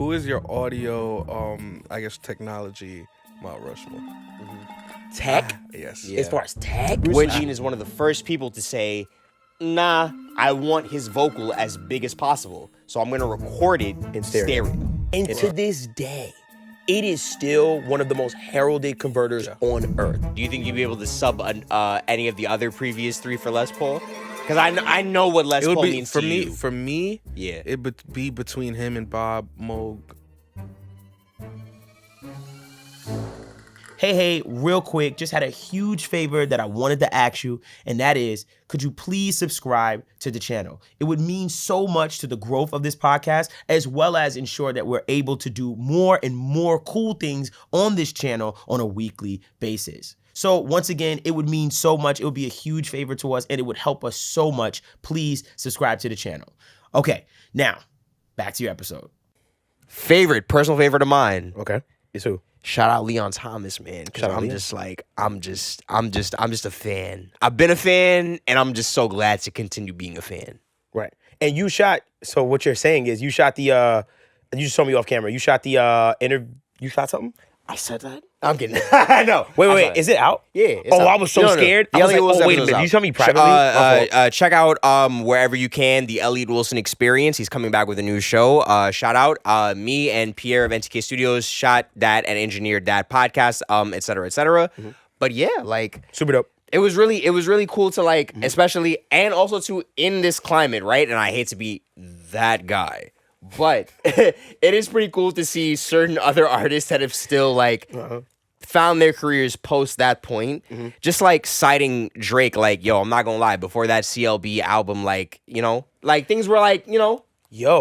Who is your audio, I guess, technology Mount Rushmore? Tech? Yes. As far as tech? Gene is one of the first people to say, nah, I want his vocal as big as possible. So I'm going to record it in stereo. And to this day, it is still one of the most heralded converters on earth. Do you think you'd be able to sub any of the other previous 3 for Les Paul? Because I know what Les Paul means for to me. you. For me, Yeah. it would be between him and Bob Moog. Hey, real quick, just had a huge favor that I wanted to ask you, and that is, could you please subscribe to the channel? It would mean so much to the growth of this podcast, as well as ensure that we're able to do more and more cool things on this channel on a weekly basis. So once again, it would mean so much. It would be a huge favor to us, and it would help us so much. Please subscribe to the channel. Okay, now, back to your episode. Personal favorite of mine. Okay, it's who? Shout out Leon Thomas, man. Because Shout out I'm Leon. just like, I'm just a fan. I've been a fan, and I'm just so glad to continue being a fan. Right. And you shot, so what you're saying is you shot the, you just told me off camera, you shot the, you shot something? I said that? I'm kidding. I know. Wait, is it out? Yeah. It's Oh, out. I was so scared. I was like, oh, wait a minute, you tell me privately? Check out wherever you can the Elliot Wilson Experience. He's coming back with a new show. Shout out. Me and Pierre of NTK Studios shot that and engineered that podcast, et cetera, et cetera. Mm-hmm. But yeah, like Super dope. It was really cool to like, especially and also to in this climate, right? And I hate to be that guy. But it is pretty cool to see certain other artists that have still like found their careers post that point. Just like citing Drake, like, yo, I'm not gonna lie, before that CLB album, like, you know, like things were like, you know,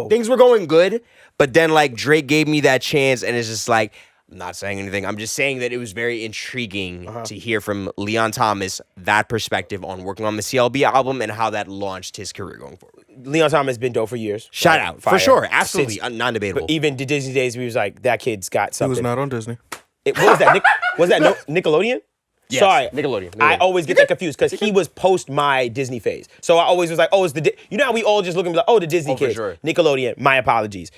things were going good. But then like Drake gave me that chance, and it's just like, I'm not saying anything. I'm just saying that it was very intriguing to hear from Leon Thomas that perspective on working on the CLB album and how that launched his career going forward. Leon Thomas has been dope for years. Shout out. Fire. For sure. Absolutely. Since- Non-debatable. But even the Disney days, we was like, that kid's got He something. was not on Disney. What was that? Was that Nickelodeon? Yes, Sorry. Nickelodeon. I always get that confused because he was post my Disney phase. So I always was like, oh, it's the, you know how we all just look and be like, oh, the Disney for kid. sure. Nickelodeon, my apologies.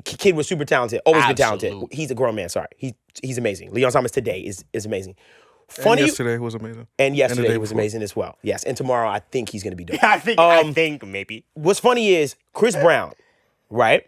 Kid was super talented, always been talented. Absolutely. He's a grown man, sorry. He's amazing. Leon Thomas today is amazing. And yesterday was amazing. And the yesterday day was before. amazing as well. Yes, and tomorrow I think he's gonna be dope. I think maybe. What's funny is Chris Brown, right?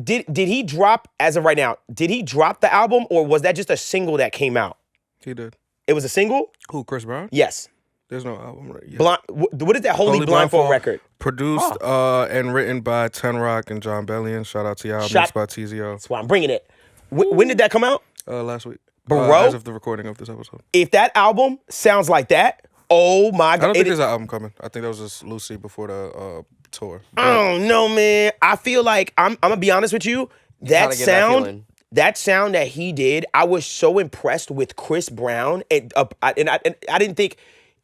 Did he drop, as of right now, did he drop the album or was that just a single that came out? He did. It was a single? Who, Chris Brown? Yes. There's no album right yet. What is that Holy Blindfold record? Produced and written by Ten Rock and John Bellion. Shout out to y'all. Mixed by TZO. That's why I'm bringing it. When did that come out? Last week. Bro. As of the recording of this episode. If that album sounds like that, oh my I God. don't think there's an album coming. I think that was just Lucy before the tour. I don't know, man. I feel like, I'm going to be honest with you, that sound that he did, I was so impressed with Chris Brown. And I didn't think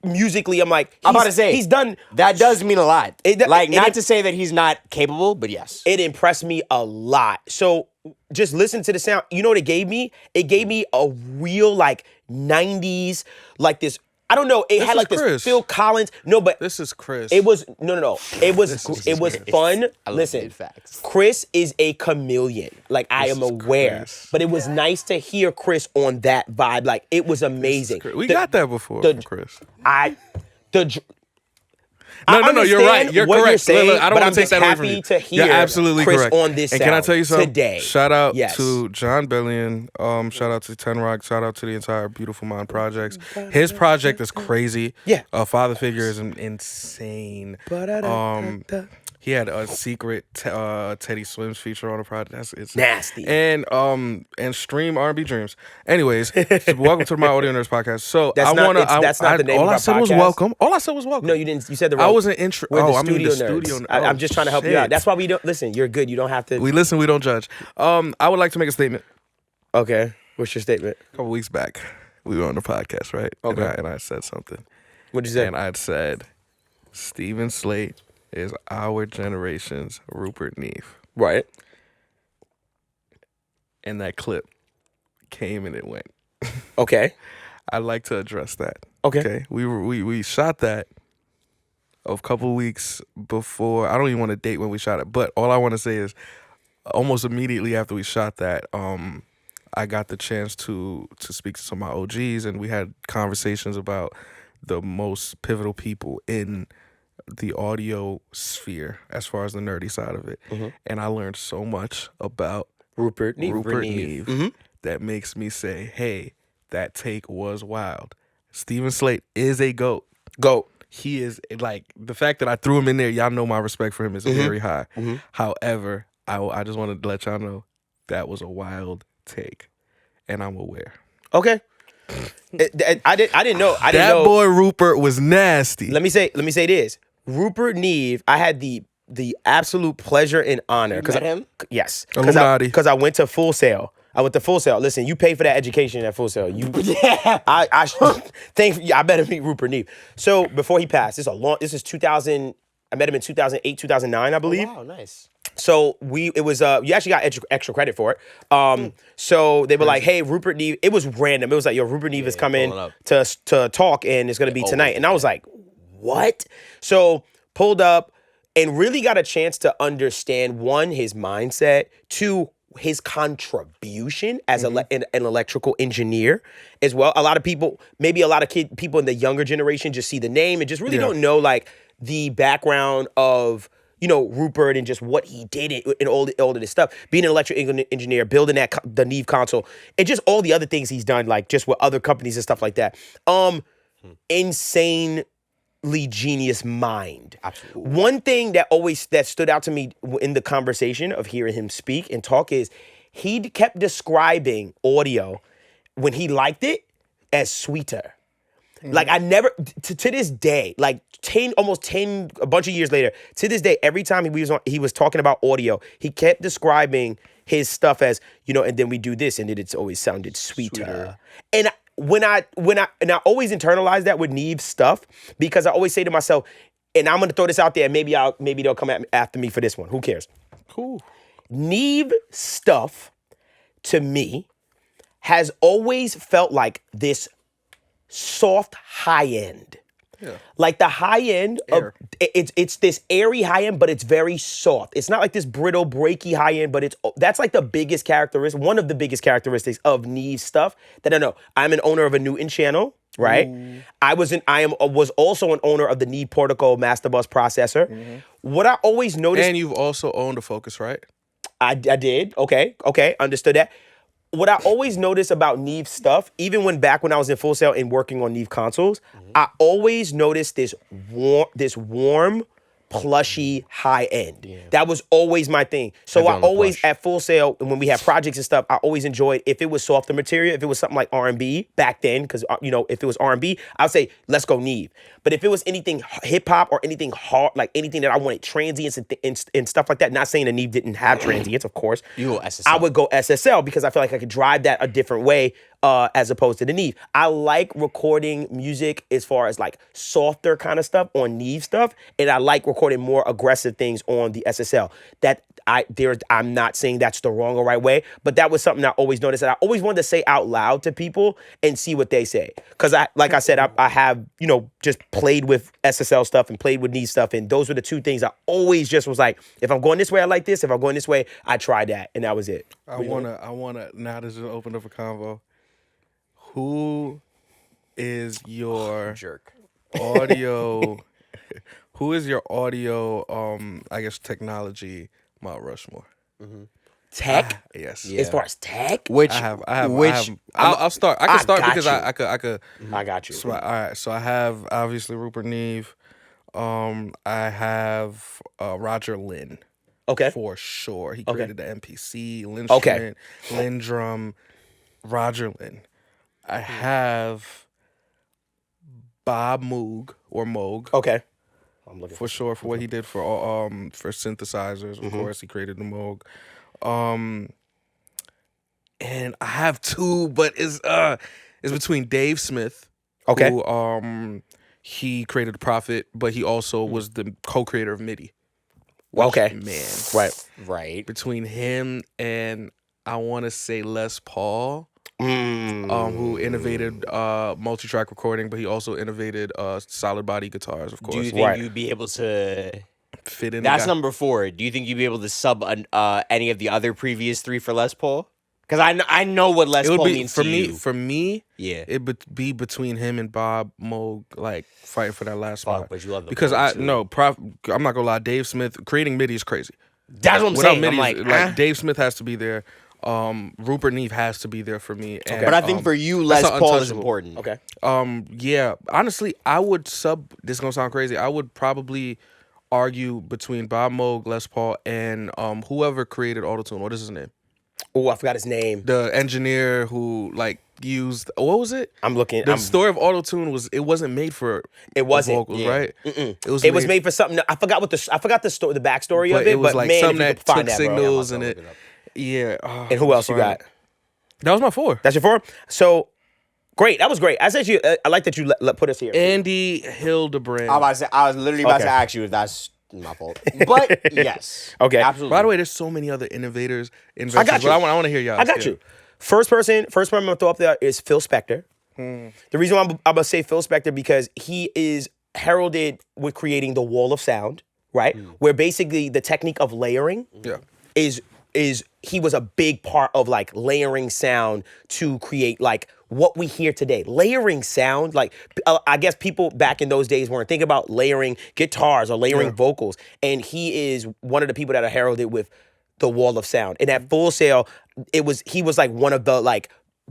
musically, I'm like, I'm about to say, he's done. That does mean a lot. Not it- to say that he's not capable, but yes. It impressed me a lot. So just listen to the sound. You know what it gave me? It gave me a real like 90s, like this. I don't know. It had like this Chris. Phil Collins. No, but This is Chris. it was no. It was fun. Listen, facts. Chris is a chameleon. Like I am aware, Chris. but it was nice to hear Chris on that vibe. Like it was amazing. We got that before from Chris. No, you're right. You're what correct. You're saying, Look, I don't but want I'm to take just that away from happy you. to hear You're absolutely Chris correct. on this and can I tell you something? today? Shout out Yes. to John Bellion. Shout out to Ten Rock. Shout out to the entire Beautiful Mind projects. His project is crazy. Yeah. Father Figure is insane. He had a secret Teddy Swims feature on the project. It's Nasty. And stream R&B Dreams. Anyways, welcome to my Audio Nerds podcast. So That's not the name all of I our said was podcast. welcome. All I said was welcome. No, you didn't. You said the I wrong. wasn't intro. We're the I mean the studio studio. nerds. I'm just trying to help you out. That's why we don't listen. You're good. You don't have to. We listen. We don't judge. I would like to make a statement. Okay. What's your statement? A couple weeks back, we were on the podcast, right? Okay. And I said something. What'd you say? And I said, Stephen Slate is our generation's Rupert Neve. Right. And that clip came and it went. Okay. I'd like to address that. Okay. We shot that a couple weeks before. I don't even want to date when we shot it, but all I want to say is almost immediately after we shot that, I got the chance to speak to some of my OGs, and we had conversations about the most pivotal people in the audio sphere as far as the nerdy side of it. And I learned so much about Rupert Neve. Neve that makes me say, hey, that take was wild. Steven Slate is a GOAT. He is, like, the fact that I threw him in there, y'all know my respect for him is very high. However, I just wanted to let y'all know that was a wild take, and I'm aware. Okay. I didn't know. That boy Rupert was nasty. Let me say this. Rupert Neve, I had the absolute pleasure and honor. You met him? Yes. Illuminati. Because I went to Full Sail. Listen, you pay for that education at Full Sail. I better meet Rupert Neve. So before he passed, this is 2000. I met him in 2008, 2009, I believe. Oh, wow, nice. So you actually got extra credit for it. So they were like, hey, Rupert Neve, it was random. It was like, yo, Rupert Neve is coming to talk, and it's gonna be tonight. And I was like, what? So pulled up and really got a chance to understand, one, his mindset, two, his contribution as an electrical engineer as well. A lot of people, maybe a lot of people in the younger generation just see the name and just really don't know like the background of, you know, Rupert and just what he did and all of this stuff. Being an electrical engineer, building the Neve console, and just all the other things he's done, like just with other companies and stuff like that. Insanely genius mind. Absolutely. One thing that stood out to me in the conversation of hearing him speak and talk is he kept describing audio when he liked it as sweeter. Like I never, to this day, like almost 10, a bunch of years later, to this day, every time he was talking about audio, he kept describing his stuff as, you know, and then we do this, and it's always sounded sweeter. And when I always internalize that with Neve's stuff, because I always say to myself, and I'm gonna throw this out there, and maybe they'll come after me for this one. Who cares? Cool. Neve stuff, to me, has always felt like this soft high end. Yeah. Like the high end of it's this airy high end, but it's very soft. It's not like this brittle, breaky high end, but that's like the biggest characteristic, one of the biggest characteristics of Neve's stuff that I know. I'm an owner of a Newton channel, right? Ooh. I was also an owner of the Neve Portico Master Bus processor. What I always noticed, and you've also owned a Focus, right? I did. Okay, understood that. What I always noticed about Neve stuff, even back when I was in Full Sail and working on Neve consoles, I always noticed this warm, plushy high end. Yeah. That was always my thing. So I always, at Full Sail, when we had projects and stuff, I always enjoyed if it was softer material, if it was something like R&B back then, because, you know, if it was R&B, I would say, let's go Neve. But if it was anything hip hop or anything hard, like anything that I wanted transients and stuff like that, not saying that Neve didn't have transients, of course. You go SSL. I would go SSL because I feel like I could drive that a different way as opposed to the Neve. I like recording music as far as like softer kind of stuff on Neve stuff, and I like recording more aggressive things on the SSL. I'm not saying that's the wrong or right way, but that was something I always noticed that I always wanted to say out loud to people and see what they say. Because like I said, I have, you know, just played with SSL stuff and played with Neve stuff, and those were the two things I always just was like, if I'm going this way, I like this. If I'm going this way, I try that, and that was it. I wanna now this just opened up a convo. Who is your jerk audio? Who is your audio? I guess technology Mount Rushmore. Tech? Yes. Yeah. As far as tech? I'll start. I can start because I could. I got you. So, all right. So I have obviously Rupert Neve. I have Roger Lynn. Okay. For sure. He created the MPC, Lindstrom, Lindrum, Roger Lynn. I have Bob Moog or Moog. Okay. I'm looking for sure for what he did for synthesizers. Of course, he created the Moog. And I have two, but it's between Dave Smith. Okay. Who he created the Prophet, but he also was the co-creator of MIDI. Okay. Man. Right. Between him and I want to say Les Paul. Who innovated multi-track recording, but he also innovated solid body guitars, of course. Do you think you'd be able to fit in. That's the guy. number 4. Do you think you'd be able to sub any of the other previous 3 for Les Paul? Because I know what Les It would Paul be means for to me. you. For me, Yeah. it would be between him and Bob Moog, like fighting for that last spot. But you love the because Moog, too. I'm not gonna lie. Dave Smith creating MIDI is crazy. That's what I'm Without saying. I'm MIDI, like, Dave Smith has to be there. Rupert Neve has to be there for me. And, But I think for you, Les that's Paul is untouchable. important. Okay. Yeah. Honestly, I would sub. This is gonna sound crazy. I would probably argue between Bob Moog, Les Paul, and whoever created Autotune. What is his name? Oh, I forgot his name. The engineer who used, what was it? I'm looking. The story of Autotune it wasn't made for It wasn't. vocals, right? It was made for something. I forgot the story, the backstory of it. It was but like man, something if you that could find took that, bro. signals and it. Yeah. And who else you got? That was my 4. That's your 4. So great. That was great. I said you. I like that you put us here. Andy Hildebrand. I was literally about to Okay. ask you if that's my fault. But yes. Okay. Absolutely. By the way, there's so many other innovators. Inventors, I got you. But I want to hear y'all. I got you. First person I'm gonna throw up there is Phil Spector. The reason why I'm gonna say Phil Spector because he is heralded with creating the wall of sound, right? Where basically the technique of layering Yeah. is he was a big part of like layering sound to create like what we hear today. Layering sound, like I guess people back in those days weren't thinking about layering guitars or layering vocals, and he is one of the people that are heralded with the wall of sound. And at Full Sail, he was like one of the like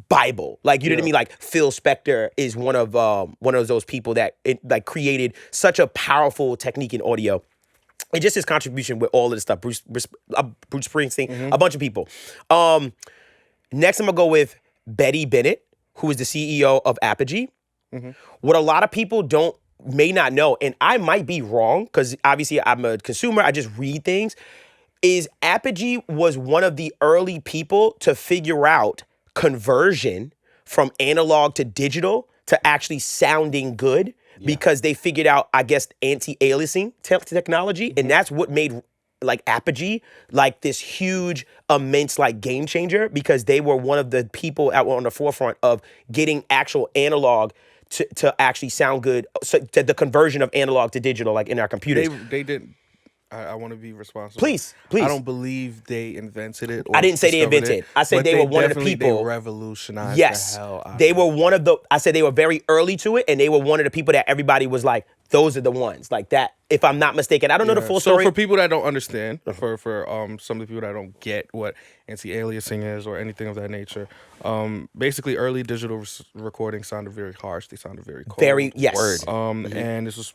Bible, like you know what I mean. Like Phil Spector is one of those people that created such a powerful technique in audio. And just his contribution with all of this stuff, Bruce Springsteen, a bunch of people. Next, I'm gonna go with Betty Bennett, who is the CEO of Apogee. What a lot of people may not know, and I might be wrong because obviously I'm a consumer. I just read things. Is Apogee was one of the early people to figure out conversion from analog to digital to actually sounding good. Because they figured out, I guess, anti-aliasing technology, and that's what made like Apogee like this huge, immense like game changer because they were one of the people that were on the forefront of getting actual analog to actually sound good. So to the conversion of analog to digital, like in our computers. They didn't. I want to be responsible. Please. I don't believe they invented it. I didn't say they invented it. I said they were one of the people. They revolutionized Yes, the hell out they of were it. one of the. I said they were very early to it, and they were one of the people that everybody was like, "Those are the ones." Like that, if I'm not mistaken. I don't know the full story. So for people that don't understand, for some of the people that don't get what anti-aliasing is or anything of that nature, basically early digital recordings sounded very harsh. They sounded very cold. Very yes. And this was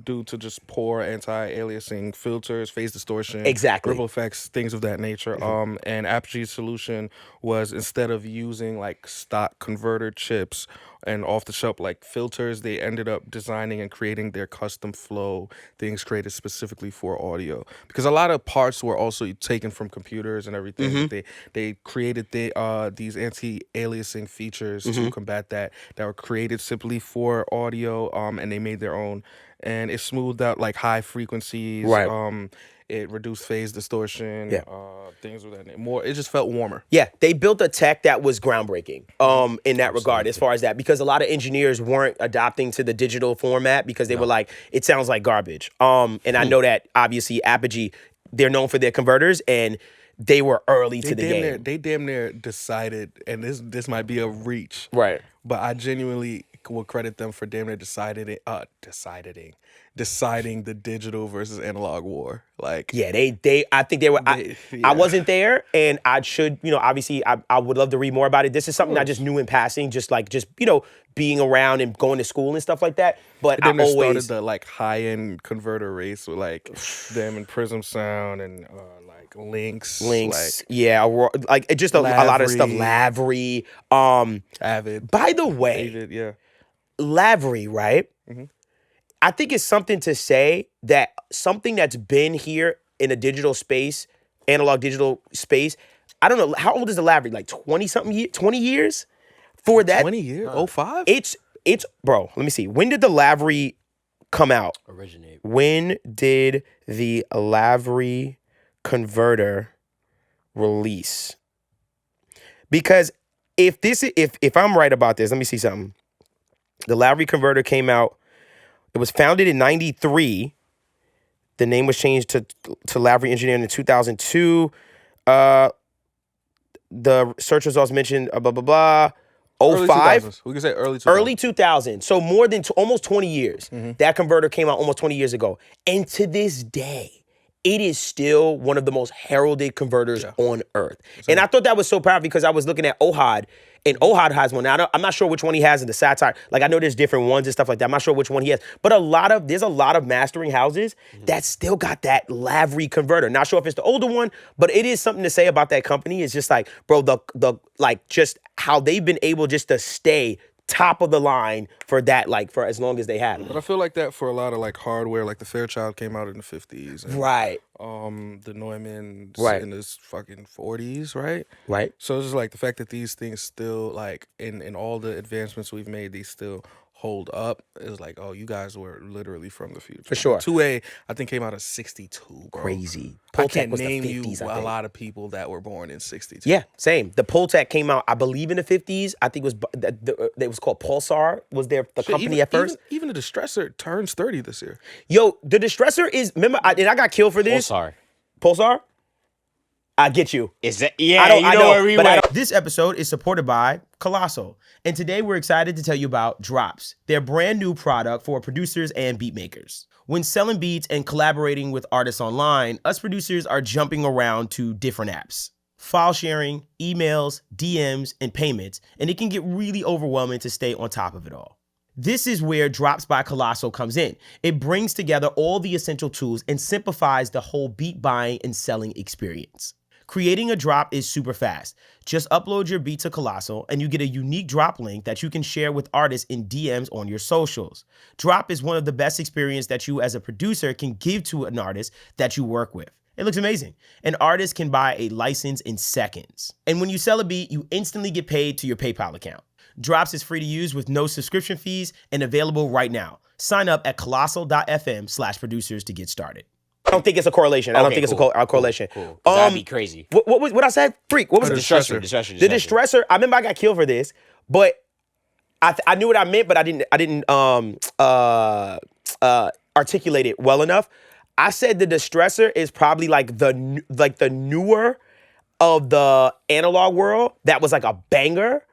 due to just poor anti-aliasing filters, phase distortion, Exactly. ripple effects, things of that nature. And Apogee's solution was instead of using like stock converter chips and off-the-shelf like filters, they ended up designing and creating their custom flow, things created specifically for audio. Because a lot of parts were also taken from computers and everything. They created these anti-aliasing features to combat that were created simply for audio, and they made their own. And it smoothed out like high frequencies. Right. It reduced phase distortion. Yeah. Things with that. It just felt warmer. Yeah, they built a tech that was groundbreaking in that regard as far as that, because a lot of engineers weren't adopting to the digital format because they were like, it sounds like garbage. And I know that obviously Apogee, they're known for their converters, and they were early to the game. They damn near decided, and this might be a reach. Right. But I genuinely will credit them for damn near deciding the digital versus analog war. Like, Yeah, I think they were. I wasn't there, and I should, obviously, I would love to read more about it. This is something I just knew in passing, just being around and going to school and stuff like that. But I then they started always the like high end converter race with like them and Prism Sound and like Lynx, like like just a lot of stuff. Lavery. Lavery. Avid. By the way, David, yeah. Lavery, right? I think it's something to say that something that's been here in a digital space, analog digital space. I don't know, how old is the Lavery? Like 20 years? For that 20 years? 05? It's bro, let me see. When did the Lavery come out? Originate. When did the Lavery converter release? Because if I'm right about this, let me see something. The Lavery converter came out, it was founded in 93, The name was changed to Lavery Engineering in 2002. The search results mentioned blah, blah, blah. Early 05. 2000s. We can say early 2000s. Early 2000. So more than almost 20 years. That converter came out almost 20 years ago. And to this day, it is still one of the most heralded converters on earth. And I thought that was so powerful because I was looking at Ohad, and Ohad has one. Now, I'm not sure which one he has in the satire. Like, I know there's different ones and stuff like that. I'm not sure which one he has. But there's a lot of mastering houses that still got that Lavery converter. Not sure if it's the older one, but it is something to say about that company. It's just like, bro, just how they've been able just to stay top of the line for that, like, for as long as they have. But I feel like that for a lot of like hardware, like the Fairchild came out in the 50s. And, Right. The Neumann's Right. in the fucking 40s, right? Right. So it's just like the fact that these things still, like, in all the advancements we've made, these still hold up is like, oh, you guys were literally from the future. For sure. 2A, I think, came out in 62, bro. Crazy. I Pultec can't was the name 50s, you I a think. lot of people that were born in 62. Yeah, same. The Pultec came out, I believe, in the 50s. I think it was called Pulsar, was the company at first. Even the Distressor turns 30 this year. Yo, the Distressor is, remember, and I got killed for this. Pulsar? I get you. Is that I know where we went. This episode is supported by Colossal. And today we're excited to tell you about Drops, their brand new product for producers and beat makers. When selling beats and collaborating with artists online, us producers are jumping around to different apps. File sharing, emails, DMs, and payments, and it can get really overwhelming to stay on top of it all. This is where Drops by Colossal comes in. It brings together all the essential tools and simplifies the whole beat buying and selling experience. Creating a drop is super fast. Just upload your beat to Colossal and you get a unique drop link that you can share with artists in DMs on your socials. Drop is one of the best experiences that you as a producer can give to an artist that you work with. It looks amazing. An artist can buy a license in seconds. And when you sell a beat, you instantly get paid to your PayPal account. Drops is free to use with no subscription fees and available right now. Sign up at colossal.fm/producers to get started. I don't think it's a correlation. I don't think it's a correlation. Cool. That'd be crazy. What I said? Freak. What was it? Distressor. The Distressor. I remember I got killed for this, but I knew what I meant, but I didn't articulate it well enough. I said the Distressor is probably like the newer of the analog world that was like a banger,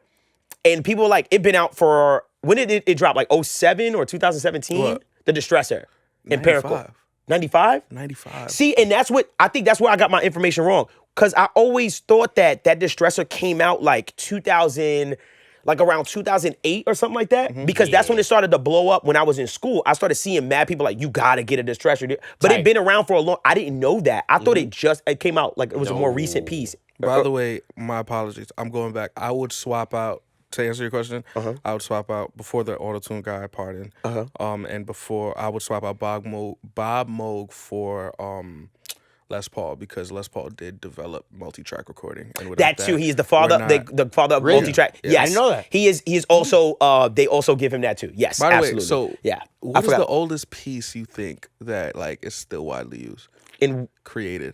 and people were like, it been out for, when did it drop? Like 07 or 2017? What? The Distressor in 95. Paracord. 95? 95. See, and that's where I got my information wrong. Because I always thought that Distressor came out like 2000, like around 2008 or something like that. Because that's when it started to blow up when I was in school. I started seeing mad people like, you gotta get a Distressor. But it'd been around for a long, I didn't know that. I thought it came out like it was a more recent piece. By the way, my apologies. I'm going back. I would swap out, to answer your question, I would swap out before the auto-tune guy, pardon. And before, I would swap out Bob Moog for Les Paul, because Les Paul did develop multi-track recording. And That too, he is the father, the father of multi-track. Yeah. Yes, I didn't know that. He is also. They also give him that too. Yes, By the absolutely. way, so yeah, what is the oldest piece you think that like is still widely used? Created.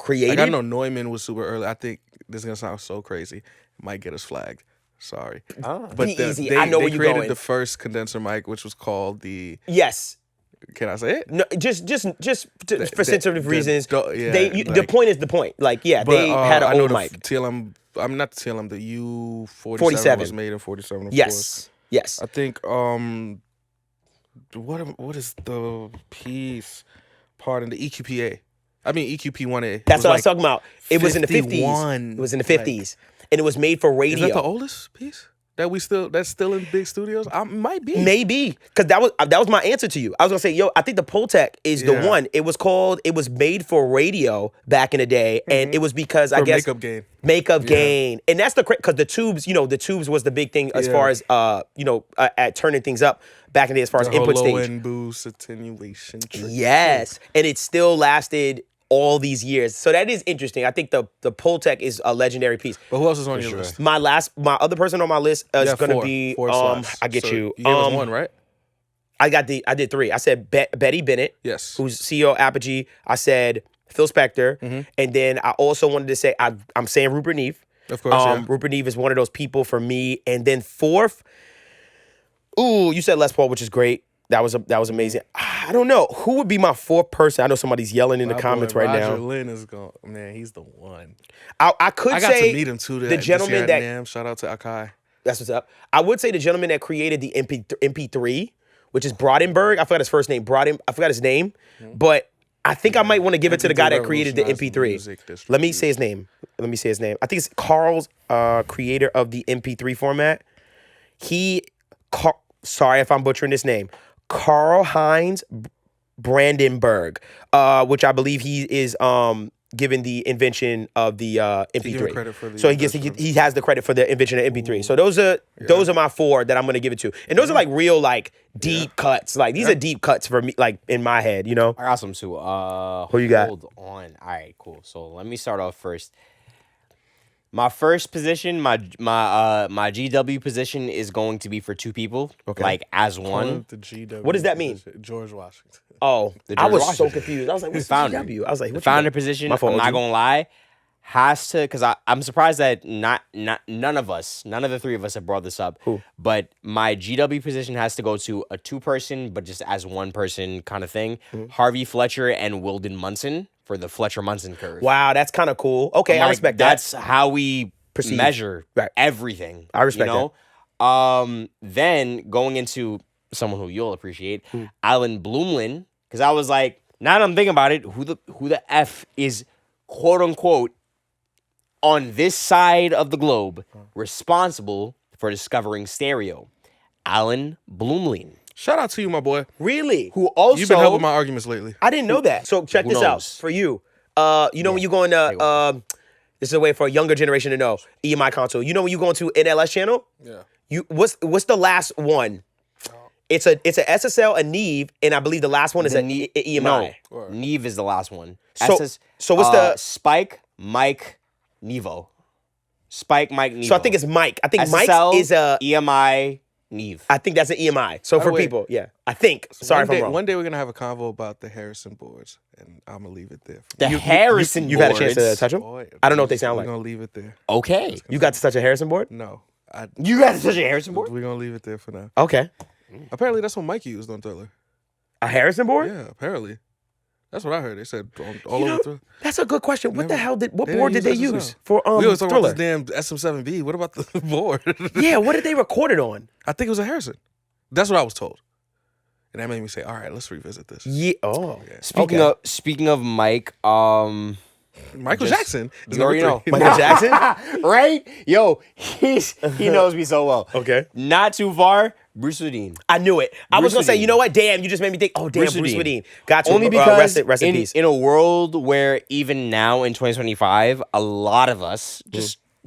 Like, I know Neumann was super early. I think this is gonna sound so crazy. It might get us flagged. Sorry. But But easy. I know where they you're created going. the first condenser mic, which was called the. Yes. Can I say it? No, just for sensitive reasons. The like, point is the point. Like, yeah, But, they had an I know old the mic. TLM. I'm not the TLM. The U47 47 was made in 47. Of course. Yes. I think. What is the piece? Pardon, the EQPA. I mean EQP1A. That's what I was talking about. It was in the 50s. 51. It was in the 50s, and it was made for radio. Is that the oldest piece that's still in big studios? Might be. Maybe, because that was my answer to you. I was gonna say, yo, I think the Pultec is the one. It was made for radio back in the day, and it was because I guess makeup gain, and that's because the tubes was the big thing as far as at turning things up back in the day as far as input stage. Low end boost attenuation. Yes, and it still lasted all these years. So that is interesting. I think the Pultec is a legendary piece. But who else is on your list? My other person on my list is gonna be four slots. I get so you. You gave us one, right? I did three. I said Betty Bennett, yes, who's CEO of Apogee. I said Phil Spector, and then I also wanted to say I'm saying Rupert Neve. Of course, Rupert Neve is one of those people for me. And then fourth, you said Les Paul, which is great. That was amazing. I don't know. Who would be my fourth person? I know somebody's yelling in the My comments boy right Roger now. Lynn is going. Man, he's the one. I could I got say to meet him too. the gentleman that NAMM. Shout out to Akai. that's what's up. I would say the gentleman that created the MP3, which is Brodenberg. I forgot his first name. I forgot his name, but I think I might want to give it to the guy that created the MP3. Let me say his name. I think it's Carl's creator of the MP3 format. Sorry if I'm butchering this name. Karl Heinz Brandenburg, which I believe he is given the invention of the MP3. He has the credit for the invention of MP3. So those are my four that I'm gonna give it to, and those are like real like deep cuts. Like these are deep cuts for me, like in my head, you know. I got some too. Who you got? Hold on. All right, cool. So let me start off first. My first position, my GW position is going to be for two people, like as one. The GW What does that mean? George Washington. Oh, The I George was so Washington. confused. I was like, what's Founder. GW? I was like, The what founder position, My fault, I'm not OG. gonna lie, has to, because I'm surprised that none of the three of us have brought this up. Who? But my GW position has to go to a two-person, but just as one person kind of thing. Harvey Fletcher and Wilden Munson for the Fletcher-Munson curve. Wow, that's kind of cool. Okay, I Like, respect that. That's how we Perceive. measure Right. everything. I respect Then going into someone who you'll appreciate, Alan Bloomlin, because I was like, now that I'm thinking about it, who the F is quote unquote on this side of the globe responsible for discovering stereo? Alan Bloomlin. Shout out to you, my boy. Really? Who also You've been helping my arguments lately. I didn't know that. So check Who this out knows? for you. You know when you go into this is a way for a younger generation to know EMI console. You know when you go into NLS channel? Yeah. What's the last one? It's a SSL, a Neve, and I believe the last one is an EMI. No, Neve is the last one. So what's the Spike, Mike, Nevo? Spike, Mike, Nevo. So I think it's Mike. I think Mike's SSL, is a EMI, Neve. I think that's an EMI. So for wait. people, yeah. I think. Sorry if I'm wrong. One day we're gonna have a convo about the Harrison boards, and I'm gonna leave it there. The Harrison You've had a chance to boards. touch them? Boy, I don't know what they sound We're like. gonna leave it there. Okay. You got to touch a Harrison board? No, You got such a Harrison board? we're gonna leave it there for now. Okay. Apparently, that's what Mike used on Thriller. A Harrison board? Yeah, apparently. That's what I heard. They said all over Thriller. That's a good question. What the hell what they board did didn't they use use SSL. for We was talking Thriller? about this damn SM7B. What about the board? Yeah, what did they record it on? I think it was a Harrison. That's what I was told. And that made me say, all right, let's revisit this. Yeah. Oh. Speaking of Mike, Michael Jackson. is you already number know. three. Michael Jackson? right? Yo, he knows me so well. Okay. Not too far, Bruce Wadeen. I knew it. I was Bruce going to say, Wadeen. you know what? Damn, you just made me think, oh, damn, Bruce Wadeen. Wadeen. Got you. Only because rest in peace. in a world where even now in 2025, a lot of us,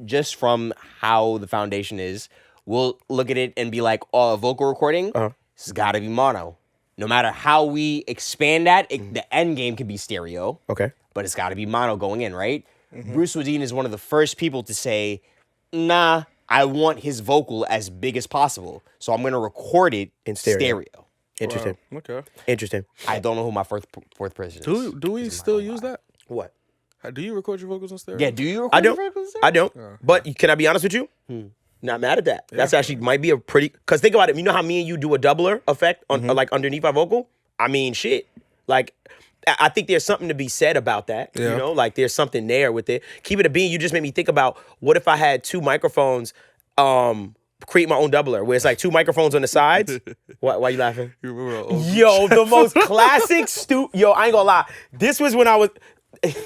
just from how the foundation is, will look at it and be like, oh, a vocal recording, this has got to be mono. No matter how we expand that, the end game can be stereo. Okay. But it's got to be mono going in, right? Bruce Wadeen is one of the first people to say, nah, I want his vocal as big as possible. So I'm going to record it In stereo. Interesting. Wow, okay. Interesting. I don't know who my fourth person is. Do we still use that? What? Do you record your vocals on stereo? Yeah, do you record I your don't. vocals in I stereo? don't. But can I be honest with you? Not mad at that. That's actually might be a pretty. Because think about it. You know how me and you do a doubler effect on like underneath our vocal? I mean, shit. Like, I think there's something to be said about that. Yeah. You know, like there's something there with it. Keep it a bean. You just made me think about what if I had two microphones, create my own doubler where it's like two microphones on the sides. Why you laughing? You remember old Yo, the most classic Yo, I ain't gonna lie. This was when I was.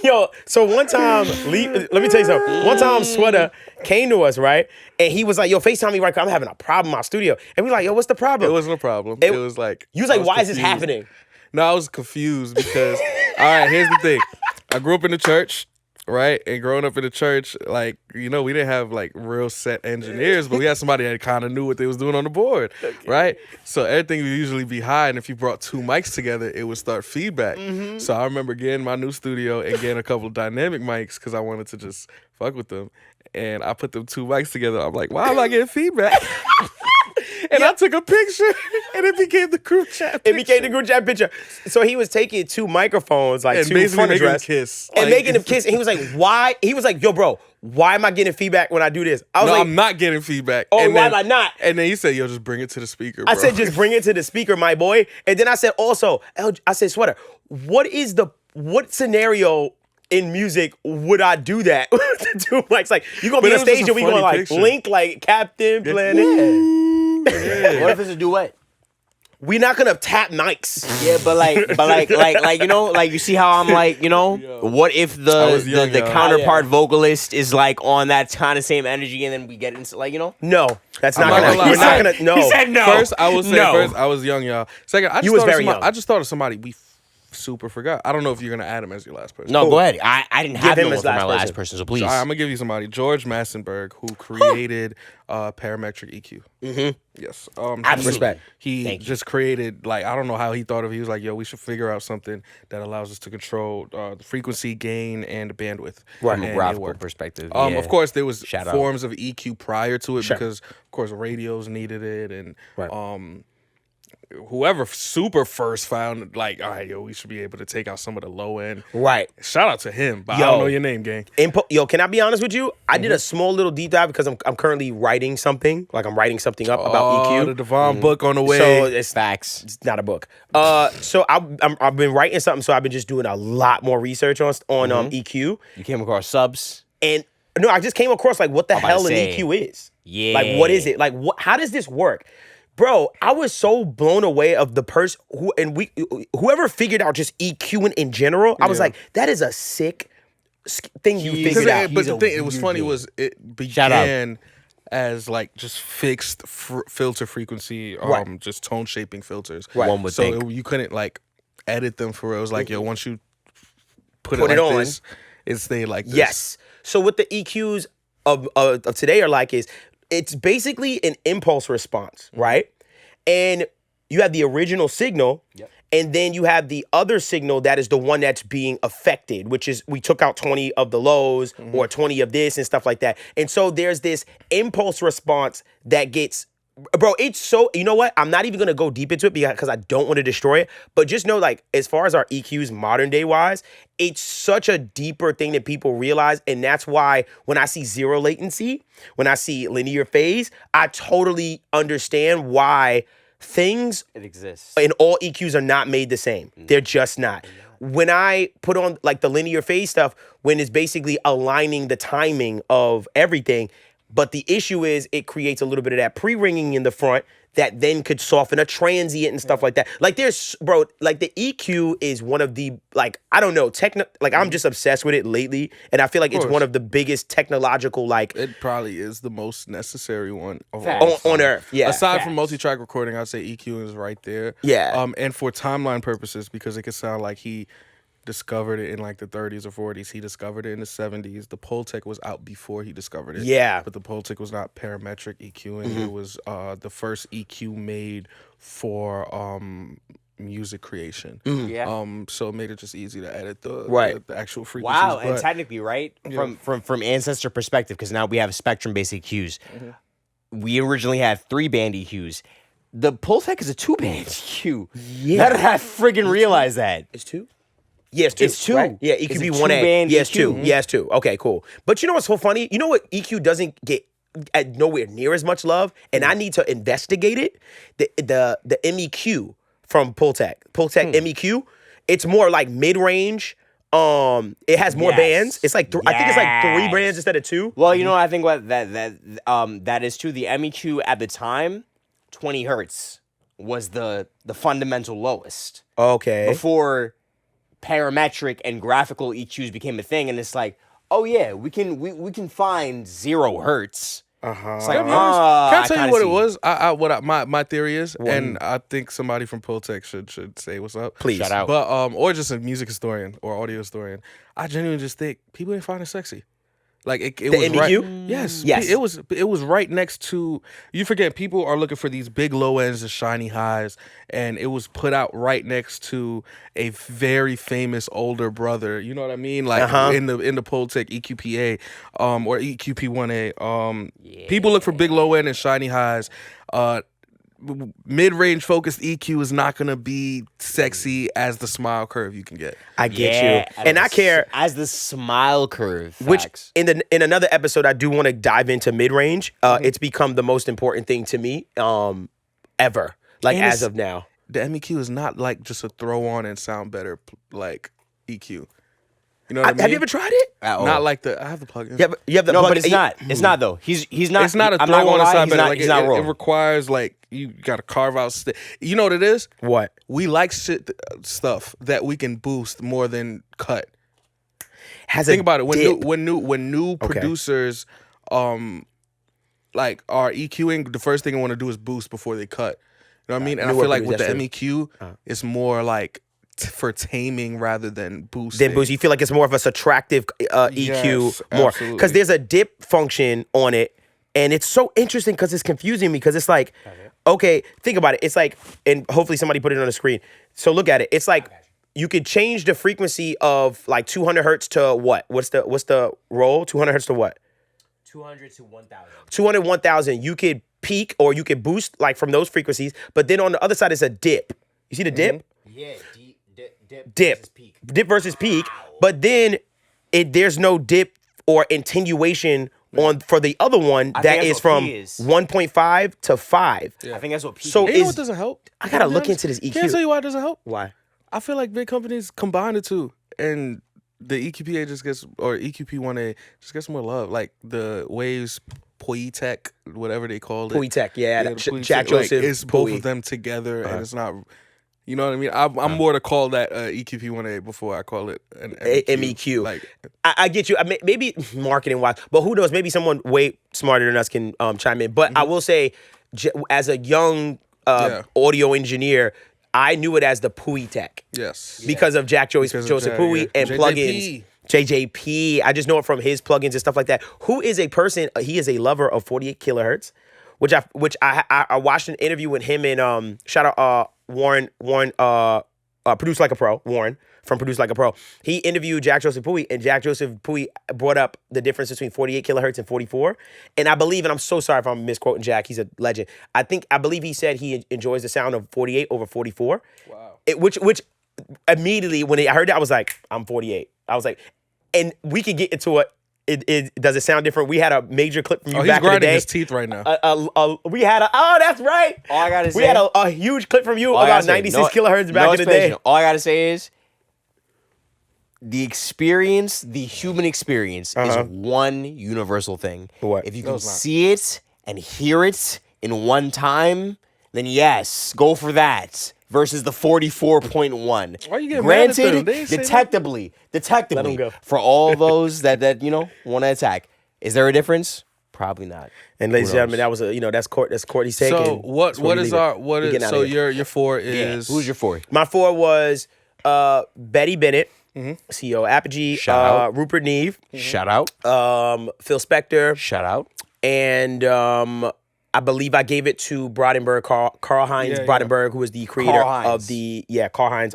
Yo, so one time, let me tell you something. One time, Sweater came to us, right? And he was like, yo, FaceTime me right quick. I'm having a problem in my studio. And we like, yo, what's the problem? It wasn't a problem. It was like... You was like, I why is this confused. happening? No, I was confused because... all right, here's the thing. I grew up in the church, right? And growing up in the church, like, you know, we didn't have, like, real set engineers, but we had somebody that kind of knew what they was doing on the board, right? So everything would usually be high, and if you brought two mics together, it would start feedback. So I remember getting my new studio and getting a couple of dynamic mics because I wanted to just fuck with them. And I put them two mics together. I'm like, why am I getting feedback? And I took a picture, and it became the group chat picture. It became the group chat picture. So he was taking two microphones, like And two basically front making them address, kiss. and Like- making them kiss. And he was like, why? He was like, yo, bro, why am I getting feedback when I do this? I was No, like, I'm not getting feedback. oh, And why then- am I not? And then he said, yo, just bring it to the speaker, bro. I said, just bring it to the speaker, my boy. And then I said, also, I said, Sweater, what scenario in music would I do that? To Mike's like, you gonna But be it on was just stage a and we gonna funny like picture. blink like Captain Planet? What if it's a duet? We not gonna tap mics. Yeah, but like you know, like you see how I'm like, you know, what if I was young, the yo. counterpart vocalist is like on that kind of same energy, and then we get into like, you know, No, that's I'm not not gonna. gonna lie. We're not gonna. No. He said no. First, I will say No. first, I was young, y'all. Second, I just was thought of very somebody, young. I just thought of somebody we super forgot. I don't know if you're gonna add him as your last person. No, go ahead. I didn't have him him as as my last last person. person, so please. All right, I'm gonna give you somebody. George Massenberg, who created parametric EQ. Mm-hmm. Yes. Absolutely. Respect. He Thank you. just created, like, I don't know how he thought of it. He was like, yo, we should figure out something that allows us to control the frequency, gain, and the bandwidth. Right. From And a it graphical worked. perspective. Of course, there was Shout out. forms of EQ prior to it Sure. because, of course, radios needed it, and Right. whoever super first found, like, all right, yo, we should be able to take out some of the low end. Right. Shout out to him, but I Yo. don't know your name, gang. Yo, can I be honest with you? I did a small little deep dive because I'm currently writing something. Like I'm writing something up about EQ. The Devvon book on the way. So it's Facts. It's not a book. So I've been writing something. So I've been just doing a lot more research on EQ. You came across subs. And no, I just came across like what the about hell to an say. EQ is. Yeah. Like what is it? Like what? How does this work? Bro, I was so blown away of the person whoever figured out just EQing in general. I was Yeah. like, that is a sick thing you He's- figured out. But He's the a thing, it was weird funny dude. was it Shout out. began as like just fixed filter frequency, Right. just tone shaping filters. Right. One would So think. you couldn't like edit them for real. It was like, yo, once you put Put it it like on. this, it stayed like this. Yes. So what the EQs of today are like is it's basically an impulse response, right? And you have the original signal, and then you have the other signal that is the one that's being affected, which is we took out 20 of the lows or 20 of this and stuff like that. And so there's this impulse response that gets, bro, it's so, you know what? I'm not even gonna go deep into it because I don't want to destroy it. But just know, like, as far as our EQs modern day wise, it's such a deeper thing that people realize. And that's why when I see zero latency, when I see linear phase, I totally understand why things It exists. and all EQs are not made the same. They're just not. When I put on like the linear phase stuff, when it's basically aligning the timing of everything, but the issue is it creates a little bit of that pre-ringing in the front that then could soften a transient and stuff like that. Like there's, bro, like the EQ is one of the, like, I don't know, like I'm just obsessed with it lately. And I feel like it's course. one of the biggest technological, like, It probably is the most necessary one of Facts. all on time. earth. Yeah. Aside Facts. from multi-track recording, I'd say EQ is right there. Yeah. And for timeline purposes, because it could sound like he discovered it in like the 30s or 40s. He discovered it in the 70s. The Pultec was out before he discovered it. Yeah. But the Pultec was not parametric EQing. It was the first EQ made for music creation. Yeah. So it made it just easy to edit the Right. the actual frequencies. Wow, and But- technically, right from ancestor perspective, because now we have spectrum-based EQs. We originally had 3-band EQs. The Pultec is a 2-band EQ. Yeah. How did I friggin' realize that? It's two? Yeah, it's two. It's two. Right? Yeah, it It's could a be 1A. 2-band Yeah, it's EQ. two. Yeah, it's two. Okay, cool. But you know what's so funny? You know what EQ doesn't get at nowhere near as much love, and I need to investigate it. The MEQ from Pultec MEQ. It's more like mid-range. It has more Yes. bands. It's like I think it's like 3 Yes. bands instead of 2. Well, you know, I think what that is too. The MEQ at the time, 20 hertz was the fundamental lowest Okay. before parametric and graphical EQs became a thing, and it's like, oh yeah, we can find 0 hertz. It's like, Can I tell kinda you what see. it was? My theory is, and I think somebody from Pultec should say what's up. Please. Shout out. But or just a music historian or audio historian. I genuinely just think people didn't find it sexy. Like it was MEQ? right. Yes. Yes. It was right next to. You forget people are looking for these big low ends and shiny highs, and it was put out right next to a very famous older brother. You know what I mean? Like in the Pultec EQPA, or EQP1A. People look for big low end and shiny highs. mid-range focused EQ is not gonna be sexy as the smile curve you can get. I get you, and I care as the smile curve. Which Facts. in another episode, I do want to dive into mid range. It's become the most important thing to me ever, like And as of now. The MEQ is not like just a throw on and sound better like EQ. You know what I mean? Have you ever tried it? Not like I have the plugin. Yeah, you have the No, plug- but it's not. It's not though. He's not. It's not a I'm throw not on gonna and lie, sound he's better. not. Like He's not it wrong. requires like you got to carve out. You know what it is? What? We like stuff that we can boost more than cut. Think about it. When new producers like are EQing, the first thing I want to do is boost before they cut. You know what I mean? And I feel like with the MEQ, it's more like for taming rather than boosting. Then boost. You feel like it's more of a subtractive EQ more absolutely. because there's a dip function on it, and it's so interesting because it's confusing me because it's like, okay, think about it. It's like, and hopefully somebody put it on the screen. So look at it. It's like you could change the frequency of like 200 hertz to what? What's the roll? 200 hertz to what? 200 to 1,000. 200, 1,000. You could peak or you could boost like from those frequencies, but then on the other side is a dip. You see the dip? Yeah, Dip versus peak, but then there's no dip or attenuation on for the other one that that's is what from P is. 1.5 to 5. I think that's what P. So And you know is what doesn't help? I gotta look into this EQ. Can't tell you why it doesn't help. Why? I feel like big companies combine the two, and the EQPA just gets, or EQP1A just gets more love. Like the Waves Poetech, whatever they call it. Poetech, yeah. the Jack Poetech, Joseph. it's both Pui. of them together, and it's not. You know what I mean? I'm more to call that EQP1A before I call it an MEQ. Like, I get you. Maybe marketing wise, but who knows? Maybe someone way smarter than us can chime in. But I will say, as a young audio engineer, I knew it as the Poetech. yes. Because of Joseph Jack, Pui and JJP. plugins. JJP. I just know it from his plugins and stuff like that. Who is a person? He is a lover of 48 kilohertz, which I watched an interview with him and shout out Warren Produce Like a Pro, Warren from Produce Like a Pro. He interviewed Jack Joseph Pui, and Jack Joseph Pui brought up the difference between 48 kilohertz and 44. And I believe, and I'm so sorry if I'm misquoting Jack, he's a legend. I believe he said he enjoys the sound of 48 over 44. Wow. Which immediately when I heard that, I was like, I'm 48. I was like, and we could get into it. Does it sound different? We had a major clip from you He's back in the grinding day. his teeth right now. We had that's right. All I gotta We say- had a huge clip from you All I about gotta say, 96 no- kilohertz back no in the day. explanation. All I gotta say is the experience, the human experience, is one universal thing. What? If you No, can it's not. see it and hear it in one time, then yes, go for that. Versus the 44.1. Why you getting mad at them? Granted, They ain't say detectably, go. for all those that want to attack. Is there a difference? Probably not. And ladies and Who gentlemen, that was that's Courtney's take. So and what that's where we is leave it. our We getting outta here. your four is Who's your four? My 4 was Betty Bennett, CEO of Apogee, Shout out. Rupert Neve, Shout out. Phil Spector, Shout out. and I believe I gave it to Brodenberg, Carl Heinz Brodenberg, who is the creator of the Carl Heinz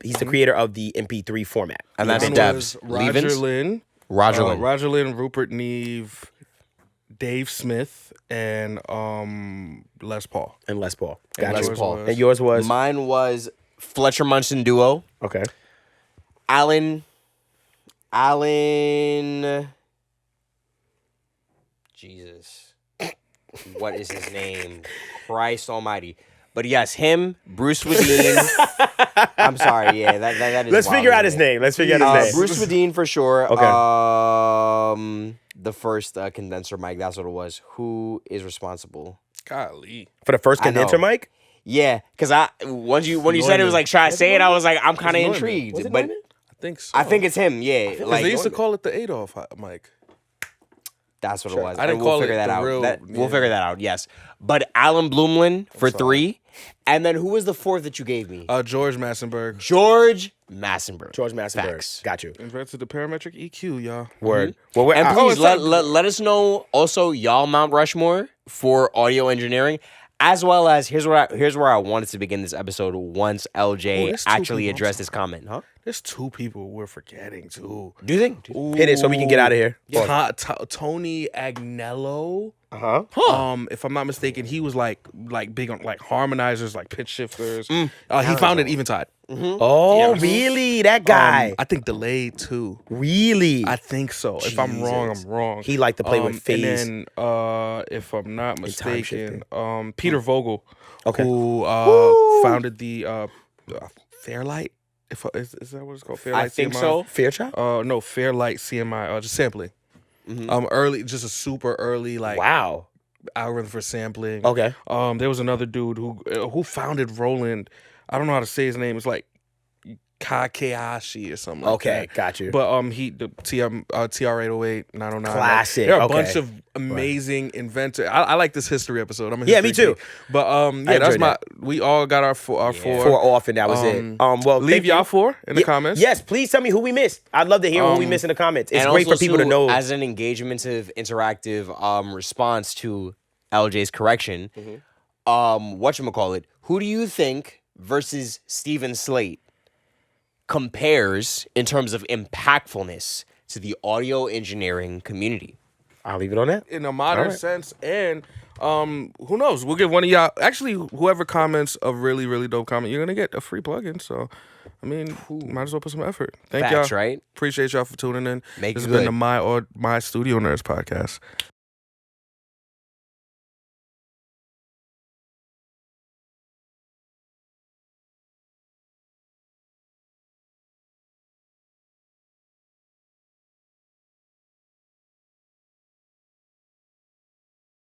he's the creator of the MP3 format. And that's Mine Devs. was Roger Levens? Lynn, Roger Lynn. Rupert Neve, Dave Smith, and Les Paul. And Les Paul. And Gotcha. Les Paul. And yours was Mine was Fletcher-Munson duo. okay. Alan. Jesus. What is his name? Christ almighty. But yes, him, Bruce Wadeen. I'm sorry, yeah, that is Let's wild, figure out yeah. his name. Let's figure out his name. Bruce Wadeen for sure. Okay. The first condenser mic, that's what it was. Who is responsible? Golly. For the first condenser know. mic? Yeah, because when you said it was like, should I say it? I was like, I'm kind of Norman. intrigued. Was it But Norman? I think so. I think it's him, yeah. because Like, they used to call it the Adolf mic. that's what it was. I didn't And we'll call it figure that the out. real- We'll yeah. figure that out, yes. But Alan Blumlin for 3. And then who was the 4th that you gave me? George Massenberg George Massenberg. George Massenberg. Facts. Got you. invented the parametric EQ, y'all. Word. Well, And please it's not- let us know also y'all Mount Rushmore for audio engineering, as well as here's where I wanted to begin this episode once LJ there's two actually people. addressed this comment, huh? There's two people we're forgetting too. Do you think? Hit it so we can get out of here. Tony Agnello. Uh-huh. If I'm not mistaken, he was like big on like harmonizers, like pitch shifters. He founded Eventide. Oh, really? That guy. I think Delayed too. Really? I think so. If I'm wrong, I'm wrong. He liked to play with phase. And then, if I'm not mistaken, Peter Vogel, Okay. who founded the Fairlight. Is that what it's called? Fairlight. I think CMI? so. Fairchild? No, Fairlight CMI. Just sampling. Early, just a super early like Wow. algorithm for sampling. Okay. There was another dude who founded Roland. I don't know how to say his name. It's like Kakehashi or something like that. Okay, got you. But the TR-808, 909. Classic, There are a okay. bunch of amazing inventors. I like this history episode. I'm a Yeah, history me too. geek. But that's enjoyed we all got our four. Four off, and that was it. Well, leave thank y'all you. 4 in the comments. Yes, please tell me who we missed. I'd love to hear who we missed in the comments. It's And great for also, people to too, know. as an engagementative, interactive response to LJ's correction. Whatchamacallit, who do you think versus Steven Slate compares in terms of impactfulness to the audio engineering community? I'll leave it on that. In a modern All right. sense, and who knows? We'll give one of y'all. Actually, whoever comments a really, really dope comment, you're gonna get a free plugin. So, I mean, might as well put some effort. Thank Facts, y'all. right? Appreciate y'all for tuning in. Make This it has been good. the My Studio Nerds podcast.